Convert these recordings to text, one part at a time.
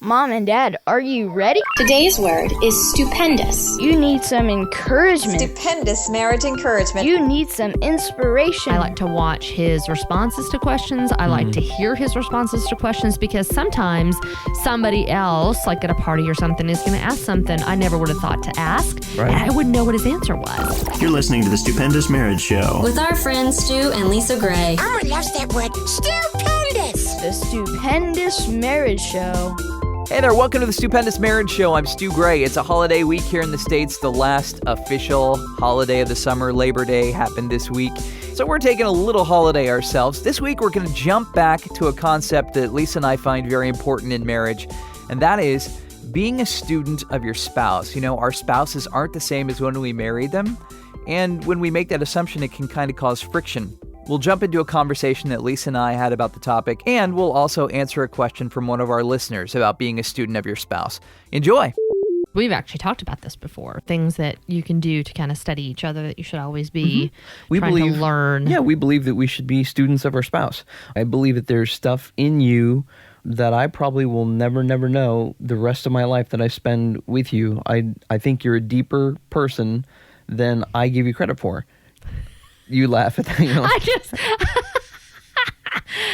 Mom and Dad, are you ready? Today's word is stupendous. You need some encouragement. Stupendous marriage encouragement. You need some inspiration. I like to watch his responses to questions. I like to hear his responses to questions because sometimes somebody else, like at a party or something, is going to ask something I never would have thought to ask, and I wouldn't know what his answer was. You're listening to the Stupendous Marriage Show with our friends Stu and Lisa Gray. Elmer loves that word, stupendous. The Stupendous Marriage Show. Hey there, welcome to the Stupendous Marriage Show. I'm Stu Gray. It's a holiday week here in the States. The last official holiday of the summer, Labor Day, happened this week. So we're taking a little holiday ourselves. This week we're going to jump back to a concept that Lisa and I find very important in marriage, and that is being a student of your spouse. You know, our spouses aren't the same as when we married them, and when we make that assumption, it can kind of cause friction. We'll jump into a conversation that Lisa and I had about the topic, and we'll also answer a question from one of our listeners about being a student of your spouse. Enjoy! We've actually talked about this before. Things that you can do to kind of study each other that you should always be trying to learn. Yeah, we believe that we should be students of our spouse. I believe that there's stuff in you that I probably will never know the rest of my life that I spend with you. I think you're a deeper person than I give you credit for. You laugh at that. You know?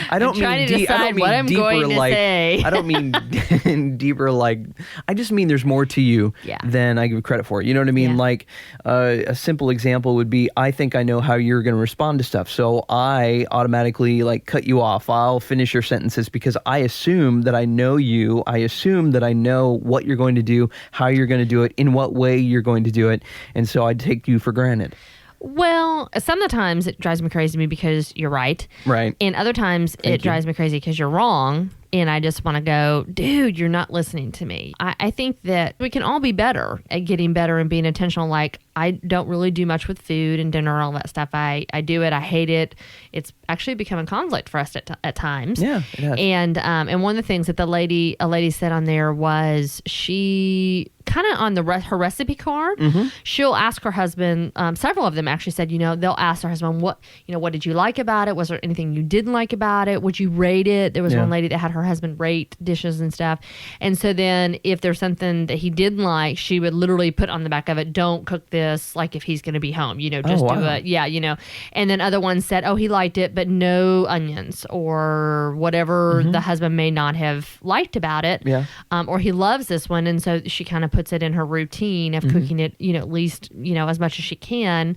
I don't mean deeper like. I don't mean deeper like. I just mean there's more to you than I give credit for. You know what I mean? Yeah. Like a simple example would be, I think I know how you're going to respond to stuff, so I automatically like cut you off. I'll finish your sentences because I assume that I know you. I assume that I know what you're going to do, how you're going to do it, in what way you're going to do it, and so I take you for granted. Well, some of the times it drives me crazy because you're right. Right. And other times it drives me crazy because you're wrong. And I just want to go, dude, you're not listening to me. I think that we can all be better at getting better and being intentional. Like, I don't really do much with food and dinner and all that stuff. I do it. I hate it. It's actually become a conflict for us at times. Yeah, it has. And one of the things that a lady said on there was she kind of on her recipe card, she'll ask her husband, several of them actually said, they'll ask their husband, what did you like about it? Was there anything you didn't like about it? Would you rate it? There was one lady that had her husband rate dishes and stuff. And so then if there's something that he didn't like, she would literally put on the back of it, don't cook this like if he's going to be home, do it. Yeah, And then other ones said, he liked it, but no onions or whatever the husband may not have liked about it. Yeah. Or he loves this one. And so she kind of puts it in her routine of cooking it, at least, as much as she can,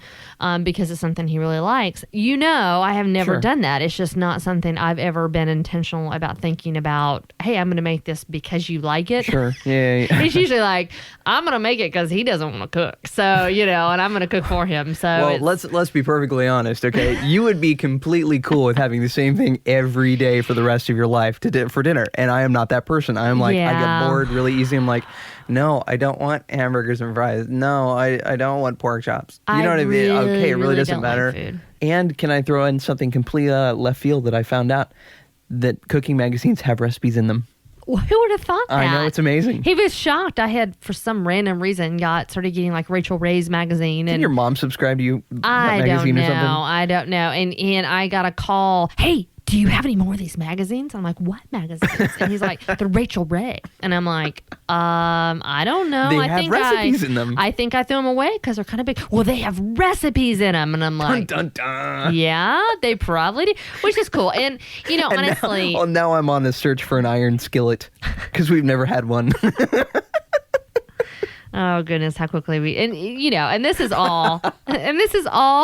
because it's something he really likes. I have never done that. It's just not something I've ever been intentional about thinking about, hey, I'm going to make this because you like it. Sure. Yeah. It's usually like, I'm going to make it because he doesn't want to cook. So, and I'm going to cook for him. So well, let's be perfectly honest, okay? You would be completely cool with having the same thing every day for the rest of your life for dinner. And I am not that person. I am like, I get bored really easy. I'm like, no, I don't want hamburgers and fries. No, I don't want pork chops. You know what I mean? Okay, it really doesn't matter. Like food. And can I throw in something completely left field that I found out? That cooking magazines have recipes in them. Well, who would have thought that? I know, it's amazing. He was shocked. I had, for some random reason, started getting like Rachel Ray's magazine. Did your mom subscribe to you? Magazine or something? I don't know. And I got a call, hey, do you have any more of these magazines? I'm like, what magazines? And he's like, the Rachel Ray. And I'm like, I don't know. They have recipes in them. I think I threw them away because they're kind of big. Well, they have recipes in them. And I'm like, dun, dun, dun. Yeah, they probably do, which is cool. And, honestly. Now I'm on a search for an iron skillet because we've never had one. Oh goodness, how quickly and this is all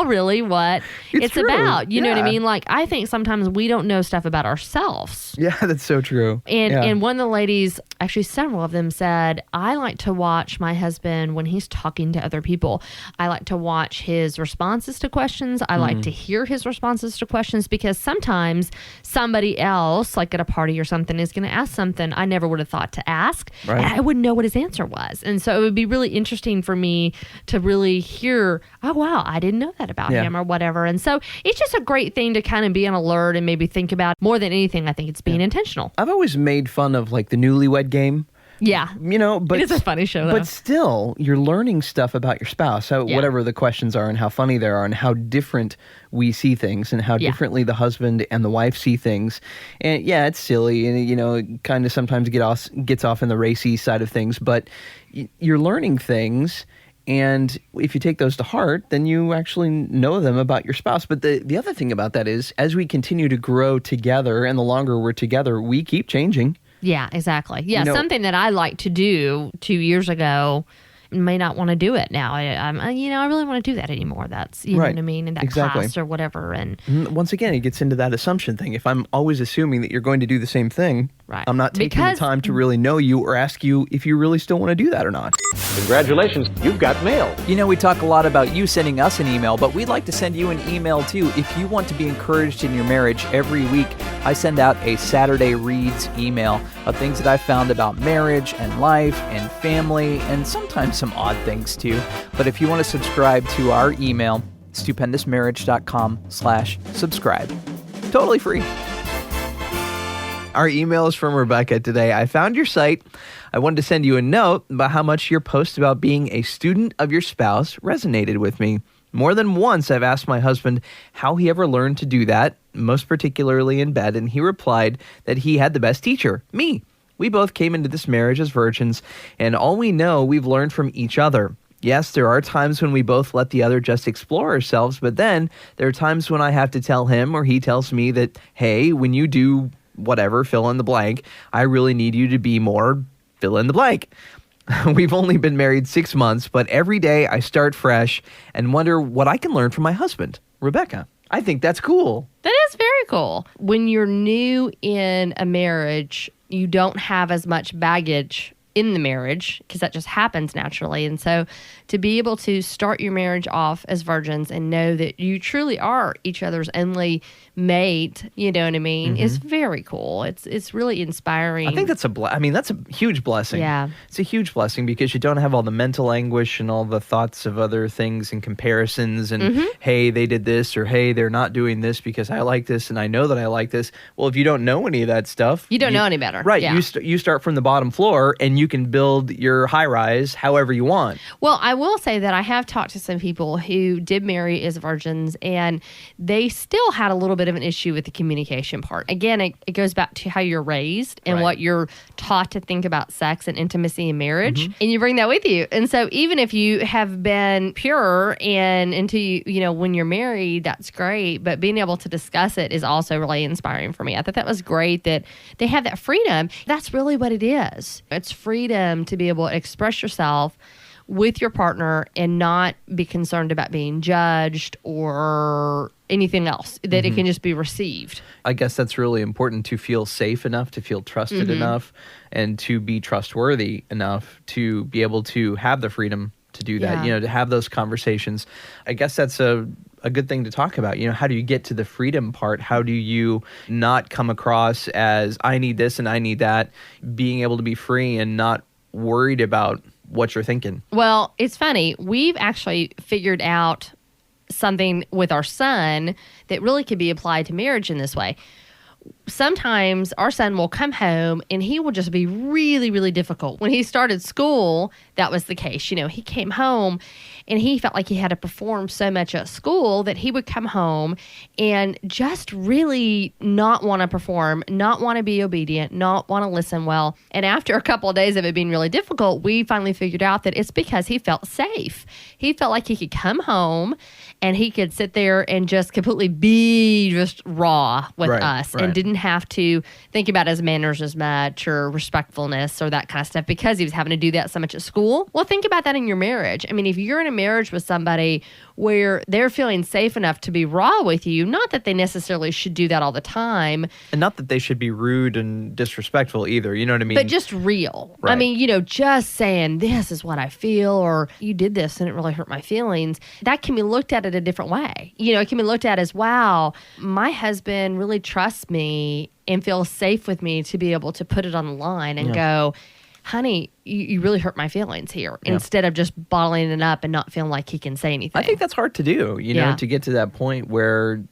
really what it's about. You know what I mean? Like, I think sometimes we don't know stuff about ourselves. Yeah, that's so true. And one of the ladies, actually several of them, said, I like to watch my husband when he's talking to other people. I like to watch his responses to questions. I like to hear his responses to questions because sometimes somebody else, like at a party or something, is going to ask something I never would have thought to ask, and I wouldn't know what his answer was. And so it would be really interesting for me to really hear, oh wow, I didn't know that about him or whatever. And so it's just a great thing to kind of be on alert and maybe think about. More than anything, I think it's being intentional. I've always made fun of like the newlywed game. Yeah. But it is a funny show, though. But still, you're learning stuff about your spouse, whatever the questions are and how funny they are and how different we see things and how differently the husband and the wife see things. And yeah, it's silly and, kind of sometimes gets off in the racy side of things, but you're learning things. And if you take those to heart, then you actually know them about your spouse. But the other thing about that is, as we continue to grow together and the longer we're together, we keep changing. Yeah, exactly. Yeah, something that I liked to do 2 years ago may not want to do it now. I really want to do that anymore. That's, you know what I mean? In that class or whatever. And once again, it gets into that assumption thing. If I'm always assuming that you're going to do the same thing, I'm not taking the time to really know you or ask you if you really still want to do that or not. Congratulations, you've got mail. We talk a lot about you sending us an email, but we'd like to send you an email too. If you want to be encouraged in your marriage, every week I send out a Saturday Reads email of things that I found about marriage and life and family and sometimes some odd things too. But if you want to subscribe to our email, stupendous.marriage.com/subscribe. Totally free. Our email is from Rebecca today. I found your site. I wanted to send you a note about how much your post about being a student of your spouse resonated with me. More than once, I've asked my husband how he ever learned to do that, most particularly in bed, and he replied that he had the best teacher, me. We both came into this marriage as virgins, and all we know, we've learned from each other. Yes, there are times when we both let the other just explore ourselves, but then there are times when I have to tell him or he tells me that, hey, when you do whatever, fill in the blank, I really need you to be more fill in the blank. We've only been married 6 months, but every day I start fresh and wonder what I can learn from my husband, Rebecca. I think that's cool. That is very cool. When you're new in a marriage, you don't have as much baggage in the marriage because that just happens naturally. And so to be able to start your marriage off as virgins and know that you truly are each other's only mate, you know what I mean, is very cool. It's really inspiring. I think that's that's a huge blessing. Yeah. It's a huge blessing because you don't have all the mental anguish and all the thoughts of other things and comparisons and, hey, they did this or, hey, they're not doing this because I like this and I know that I like this. Well, if you don't know any of that stuff. You don't know any better. Right. Yeah. You start from the bottom floor and you can build your high rise however you want. Well, I will say that I have talked to some people who did marry as virgins and they still had a little bit of an issue with the communication part. Again, it goes back to how you're raised and what you're taught to think about sex and intimacy in marriage, and you bring that with you. And so even if you have been pure and until when you're married, that's great, but being able to discuss it is also really inspiring for me. I thought that was great that they have that freedom. That's really what it is. It's freedom to be able to express yourself with your partner and not be concerned about being judged or anything else, that it can just be received. I guess that's really important to feel safe enough, to feel trusted enough, and to be trustworthy enough to be able to have the freedom to do that, to have those conversations. I guess that's a good thing to talk about. How do you get to the freedom part? How do you not come across as I need this and I need that, being able to be free and not worried about what you're thinking? Well, it's funny. We've actually figured out something with our son that really could be applied to marriage in this way. Sometimes our son will come home and he will just be really, really difficult. When he started school, that was the case. He came home and he felt like he had to perform so much at school that he would come home and just really not want to perform, not want to be obedient, not want to listen well. And after a couple of days of it being really difficult, we finally figured out that it's because he felt safe. He felt like he could come home and he could sit there and just completely be just raw with us and didn't have to think about his manners as much or respectfulness or that kind of stuff because he was having to do that so much at school. Well, think about that in your marriage. I mean, if you're in a marriage with somebody where they're feeling safe enough to be raw with you, not that they necessarily should do that all the time. And not that they should be rude and disrespectful either, you know what I mean? But just real. Right. I mean, just saying, this is what I feel, or you did this and it really hurt my feelings. That can be looked at a different way. It can be looked at as, wow, my husband really trusts me and feels safe with me to be able to put it on the line and go, honey, you really hurt my feelings here, instead of just bottling it up and not feeling like he can say anything. I think that's hard to do, you know, to get to that point where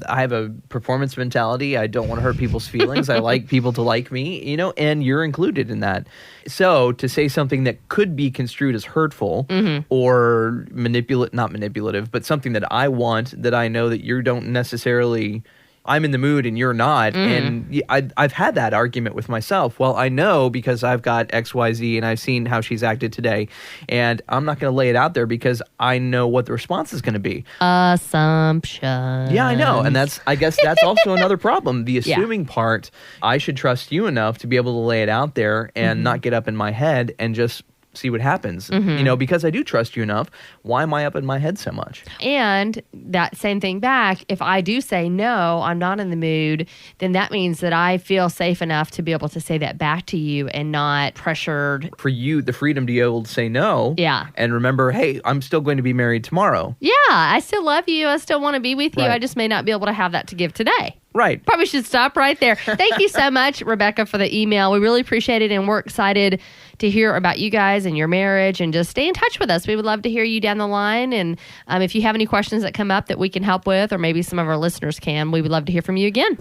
I have a performance mentality. I don't want to hurt people's feelings. I like people to like me, you know, and you're included in that. So to say something that could be construed as hurtful or not manipulative, but something that I want that I know that you don't necessarily... I'm in the mood and you're not. And I've had that argument with myself. Well, I know because I've got XYZ and I've seen how she's acted today. And I'm not going to lay it out there because I know what the response is going to be. Assumption. Yeah, I know. And I guess that's also another problem. The assuming part, I should trust you enough to be able to lay it out there and not get up in my head and just see what happens. You know, because I do trust you enough, why am I up in my head so much? And that same thing back, if I do say no, I'm not in the mood, then that means that I feel safe enough to be able to say that back to you and not pressured. For you, the freedom to be able to say no. Yeah. And remember, hey, I'm still going to be married tomorrow. Yeah, I still love you. I still want to be with you. Right. I just may not be able to have that to give today. Right. Probably should stop right there. Thank you so much, Rebecca, for the email. We really appreciate it, and we're excited to hear about you guys and your marriage, and just stay in touch with us. We would love to hear you down the line, and if you have any questions that come up that we can help with, or maybe some of our listeners can, we would love to hear from you again.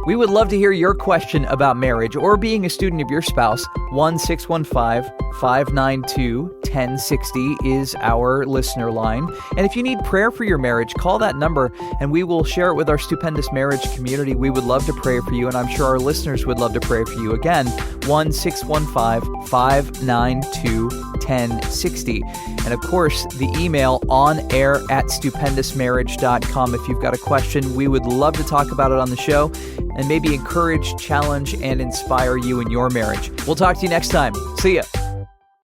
We would love to hear your question about marriage or being a student of your spouse. 1-615-592-1060 is our listener line. And if you need prayer for your marriage, call that number and we will share it with our Stupendous Marriage community. We would love to pray for you, and I'm sure our listeners would love to pray for you. Again, 1-615-592-1060. And of course, the email onair@stupendousmarriage.com. If you've got a question, we would love to talk about it on the show and maybe encourage, challenge, and inspire you in your marriage. We'll talk to you next time. See ya.